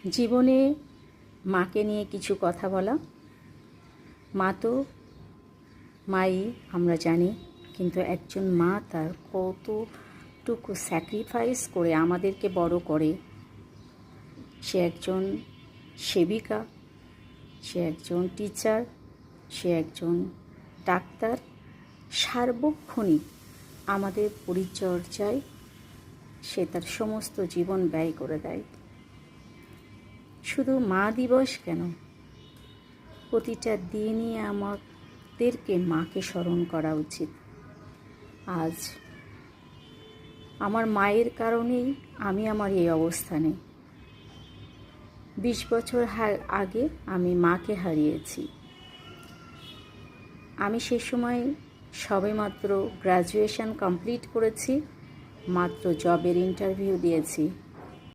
জীবনে মাকে নিয়ে কিছু কথা বলা। মা তো মাই আমরা জানি, কিন্তু একজন মা তার কতটুকু স্যাক্রিফাইস করে আমাদেরকে বড় করে। সে একজন সেবিকা, সে একজন টিচার, সে একজন ডাক্তার, সার্বক্ষণিক আমাদের পরিচর্যায় সে তার সমস্ত জীবন ব্যয় করে দেয়। শুধু মা দিবস কেন, প্রতিটা দিনই আমাদেরকে মাকে স্মরণ করা উচিত। আজ আমার মায়ের কারণেই আমি আমার এই অবস্থানে। 20 বছর আগে আমি মাকে হারিয়েছি। আমি সে সময় সবেমাত্র গ্র্যাজুয়েশন কমপ্লিট করেছি, মাত্র জবের ইন্টারভিউ দিয়েছি।